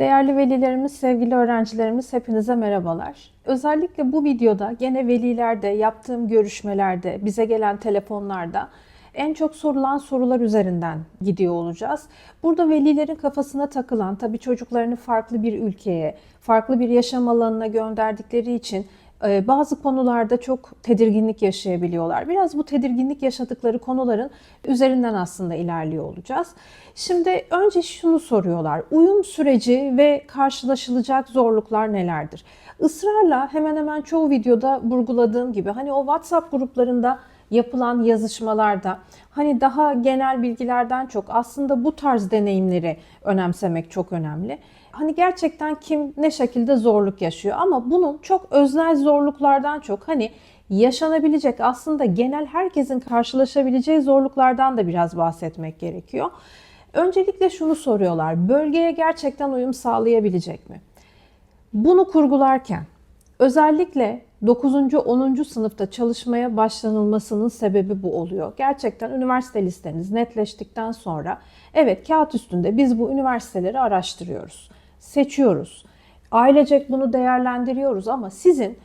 Değerli velilerimiz, sevgili öğrencilerimiz hepinize merhabalar. Özellikle bu videoda gene velilerde, yaptığım görüşmelerde, bize gelen telefonlarda en çok sorulan sorular üzerinden gidiyor olacağız. Burada velilerin kafasına takılan, tabii çocuklarını farklı bir ülkeye, farklı bir yaşam alanına gönderdikleri için bazı konularda çok tedirginlik yaşayabiliyorlar. Biraz bu tedirginlik yaşadıkları konuların üzerinden aslında ilerliyor olacağız. Şimdi önce şunu soruyorlar. Uyum süreci ve karşılaşılacak zorluklar nelerdir? Israrla hemen hemen çoğu videoda vurguladığım gibi hani o WhatsApp gruplarında yapılan yazışmalarda hani daha genel bilgilerden çok aslında bu tarz deneyimleri önemsemek çok önemli. Hani gerçekten kim ne şekilde zorluk yaşıyor ama bunun çok öznel zorluklardan çok hani yaşanabilecek aslında genel herkesin karşılaşabileceği zorluklardan da biraz bahsetmek gerekiyor. Öncelikle şunu soruyorlar. Bölgeye gerçekten uyum sağlayabilecek mi? Bunu kurgularken özellikle 9. 10. sınıfta çalışmaya başlanılmasının sebebi bu oluyor. Gerçekten üniversite listeniz netleştikten sonra evet kağıt üstünde biz bu üniversiteleri araştırıyoruz, seçiyoruz. Ailecek bunu değerlendiriyoruz ama sizin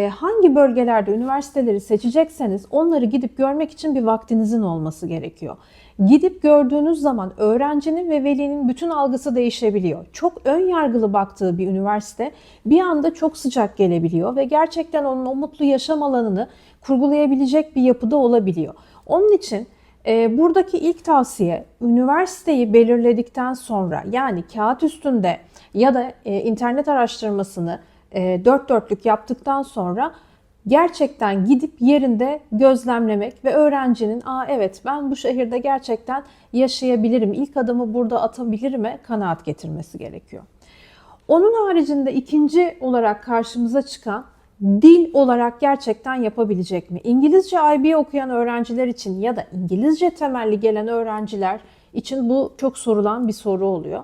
hangi bölgelerde üniversiteleri seçecekseniz onları gidip görmek için bir vaktinizin olması gerekiyor. Gidip gördüğünüz zaman öğrencinin ve velinin bütün algısı değişebiliyor. Çok ön yargılı baktığı bir üniversite bir anda çok sıcak gelebiliyor ve gerçekten onun o mutlu yaşam alanını kurgulayabilecek bir yapıda olabiliyor. Onun için buradaki ilk tavsiye üniversiteyi belirledikten sonra yani kağıt üstünde ya da internet araştırmasını dört dörtlük yaptıktan sonra gerçekten gidip yerinde gözlemlemek ve öğrencinin evet ben bu şehirde gerçekten yaşayabilirim, ilk adımı burada atabilirim'e kanaat getirmesi gerekiyor. Onun haricinde ikinci olarak karşımıza çıkan dil olarak gerçekten yapabilecek mi? İngilizce IB okuyan öğrenciler için ya da İngilizce temelli gelen öğrenciler için bu çok sorulan bir soru oluyor.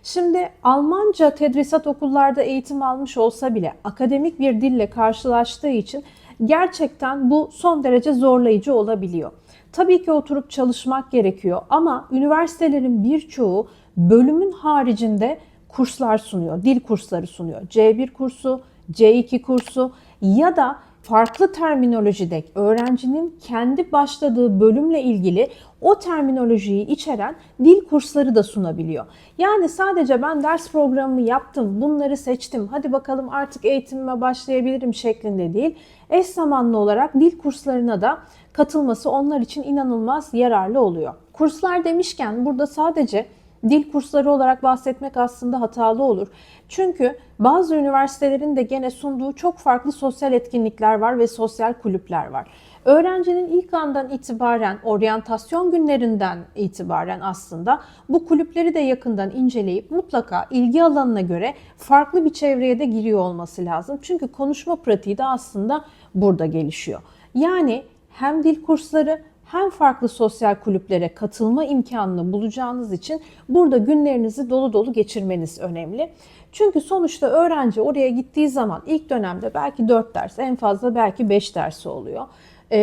Şimdi Almanca tedrisat okullarda eğitim almış olsa bile akademik bir dille karşılaştığı için gerçekten bu son derece zorlayıcı olabiliyor. Tabii ki oturup çalışmak gerekiyor ama üniversitelerin birçoğu bölümün haricinde kurslar sunuyor, dil kursları sunuyor. C1 kursu, C2 kursu ya da farklı terminolojide öğrencinin kendi başladığı bölümle ilgili o terminolojiyi içeren dil kursları da sunabiliyor. Yani sadece ben ders programımı yaptım, bunları seçtim, hadi bakalım artık eğitimime başlayabilirim şeklinde değil, eş zamanlı olarak dil kurslarına da katılması onlar için inanılmaz yararlı oluyor. Kurslar demişken burada sadece dil kursları olarak bahsetmek aslında hatalı olur. Çünkü bazı üniversitelerin de gene sunduğu çok farklı sosyal etkinlikler var ve sosyal kulüpler var. Öğrencinin ilk andan itibaren, oryantasyon günlerinden itibaren aslında bu kulüpleri de yakından inceleyip mutlaka ilgi alanına göre farklı bir çevreye de giriyor olması lazım. Çünkü konuşma pratiği de aslında burada gelişiyor. Yani hem dil kursları hem farklı sosyal kulüplere katılma imkanını bulacağınız için burada günlerinizi dolu dolu geçirmeniz önemli. Çünkü sonuçta öğrenci oraya gittiği zaman ilk dönemde belki 4 ders, en fazla belki 5 dersi oluyor.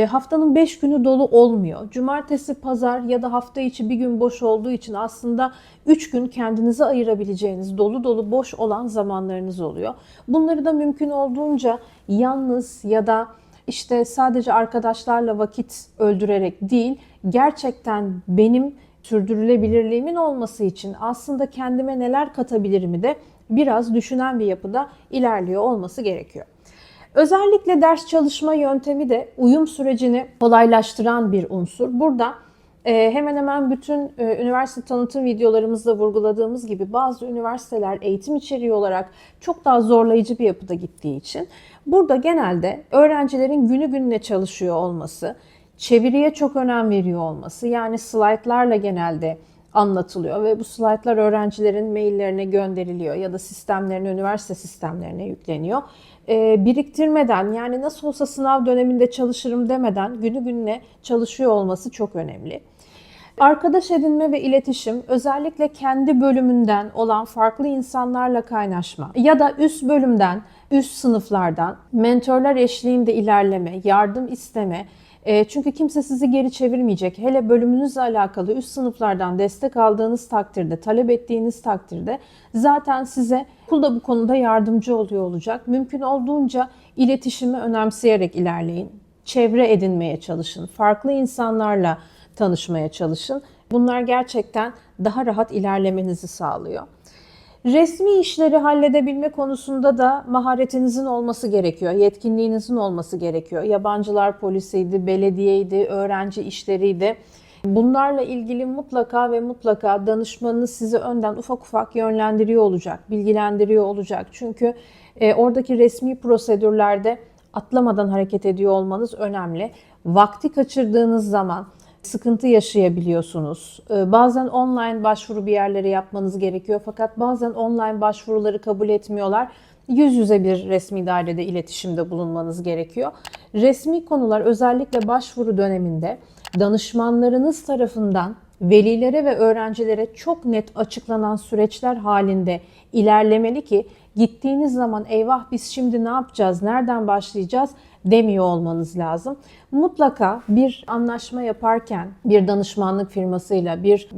Haftanın 5 günü dolu olmuyor. Cumartesi, pazar ya da hafta içi bir gün boş olduğu için aslında 3 gün kendinize ayırabileceğiniz dolu dolu boş olan zamanlarınız oluyor. Bunları da mümkün olduğunca yalnız ya da İşte sadece arkadaşlarla vakit öldürerek değil, gerçekten benim sürdürülebilirliğimin olması için aslında kendime neler katabilirimi de biraz düşünen bir yapıda ilerliyor olması gerekiyor. Özellikle ders çalışma yöntemi de uyum sürecini kolaylaştıran bir unsur. Burada hemen hemen bütün üniversite tanıtım videolarımızda vurguladığımız gibi bazı üniversiteler eğitim içeriği olarak çok daha zorlayıcı bir yapıda gittiği için burada genelde öğrencilerin günü gününe çalışıyor olması, çeviriye çok önem veriyor olması, yani slaytlarla genelde anlatılıyor ve bu slaytlar öğrencilerin maillerine gönderiliyor ya da sistemlerine, üniversite sistemlerine yükleniyor. Biriktirmeden, yani nasıl olsa sınav döneminde çalışırım demeden günü gününe çalışıyor olması çok önemli. Arkadaş edinme ve iletişim, özellikle kendi bölümünden olan farklı insanlarla kaynaşma ya da üst bölümden, üst sınıflardan mentorlar eşliğinde ilerleme, yardım isteme Çünkü kimse sizi geri çevirmeyecek. Hele bölümünüzle alakalı üst sınıflardan destek aldığınız takdirde, talep ettiğiniz takdirde zaten size okul da bu konuda yardımcı oluyor olacak. Mümkün olduğunca iletişimi önemseyerek ilerleyin. Çevre edinmeye çalışın. Farklı insanlarla tanışmaya çalışın. Bunlar gerçekten daha rahat ilerlemenizi sağlıyor. Resmi işleri halledebilme konusunda da maharetinizin olması gerekiyor, yetkinliğinizin olması gerekiyor. Yabancılar polisiydi, belediyeydi, öğrenci işleriydi. Bunlarla ilgili mutlaka ve mutlaka danışmanınız sizi önden ufak ufak yönlendiriyor olacak, bilgilendiriyor olacak. Çünkü oradaki resmi prosedürlerde atlamadan hareket ediyor olmanız önemli. Vakti kaçırdığınız zaman sıkıntı yaşayabiliyorsunuz. Bazen online başvuru bir yerlere yapmanız gerekiyor fakat bazen online başvuruları kabul etmiyorlar. Yüz yüze bir resmi dairede iletişimde bulunmanız gerekiyor. Resmi konular özellikle başvuru döneminde danışmanlarınız tarafından velilere ve öğrencilere çok net açıklanan süreçler halinde ilerlemeli ki gittiğiniz zaman eyvah biz şimdi ne yapacağız, nereden başlayacağız demiyor olmanız lazım. Mutlaka bir anlaşma yaparken bir danışmanlık firmasıyla bir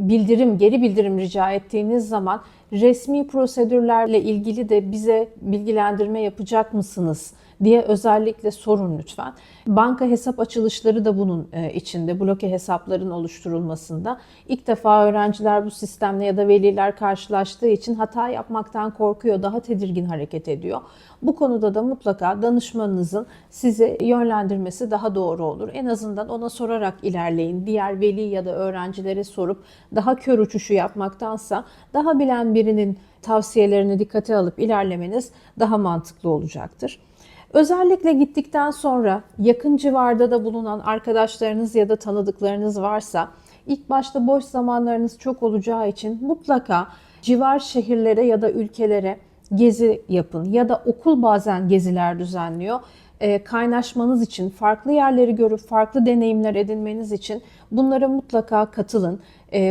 geri bildirim rica ettiğiniz zaman resmi prosedürlerle ilgili de bize bilgilendirme yapacak mısınız diye özellikle sorun lütfen. Banka hesap açılışları da bunun içinde, bloke hesapların oluşturulmasında. İlk defa öğrenciler bu sistemle ya da veliler karşılaştığı için hata yapmaktan korkuyor, daha tedirgin hareket ediyor. Bu konuda da mutlaka danışmanınızın sizi yönlendirmesi daha doğru olur. En azından ona sorarak ilerleyin. Diğer veli ya da öğrencilere sorup daha kör uçuşu yapmaktansa daha bilen birinin tavsiyelerini dikkate alıp ilerlemeniz daha mantıklı olacaktır. Özellikle gittikten sonra yakın civarda da bulunan arkadaşlarınız ya da tanıdıklarınız varsa ilk başta boş zamanlarınız çok olacağı için mutlaka civar şehirlere ya da ülkelere gezi yapın ya da okul bazen geziler düzenliyor. Kaynaşmanız için, farklı yerleri görüp farklı deneyimler edinmeniz için bunlara mutlaka katılın.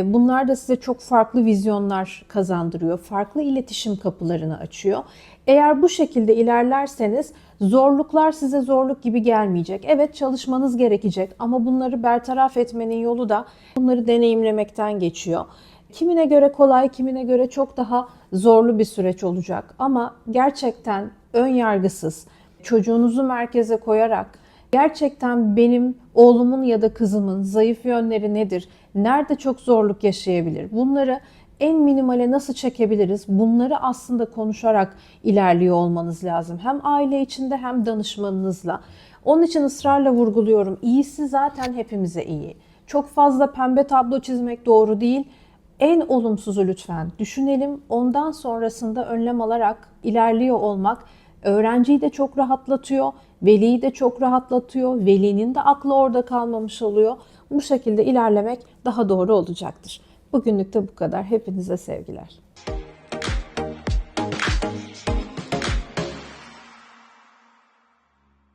Bunlar da size çok farklı vizyonlar kazandırıyor, farklı iletişim kapılarını açıyor. Eğer bu şekilde ilerlerseniz zorluklar size zorluk gibi gelmeyecek. Evet çalışmanız gerekecek ama bunları bertaraf etmenin yolu da bunları deneyimlemekten geçiyor. Kimine göre kolay, kimine göre çok daha zorlu bir süreç olacak. Ama gerçekten ön yargısız, çocuğunuzu merkeze koyarak gerçekten benim oğlumun ya da kızımın zayıf yönleri nedir? Nerede çok zorluk yaşayabilir? Bunları en minimale nasıl çekebiliriz? Bunları aslında konuşarak ilerliyor olmanız lazım. Hem aile içinde hem danışmanınızla. Onun için ısrarla vurguluyorum. İyisi zaten hepimize iyi. Çok fazla pembe tablo çizmek doğru değil. En olumsuzu lütfen düşünelim. Ondan sonrasında önlem alarak ilerliyor olmak öğrenciyi de çok rahatlatıyor, veliyi de çok rahatlatıyor, velinin de aklı orada kalmamış oluyor. Bu şekilde ilerlemek daha doğru olacaktır. Bugünlük de bu kadar. Hepinize sevgiler.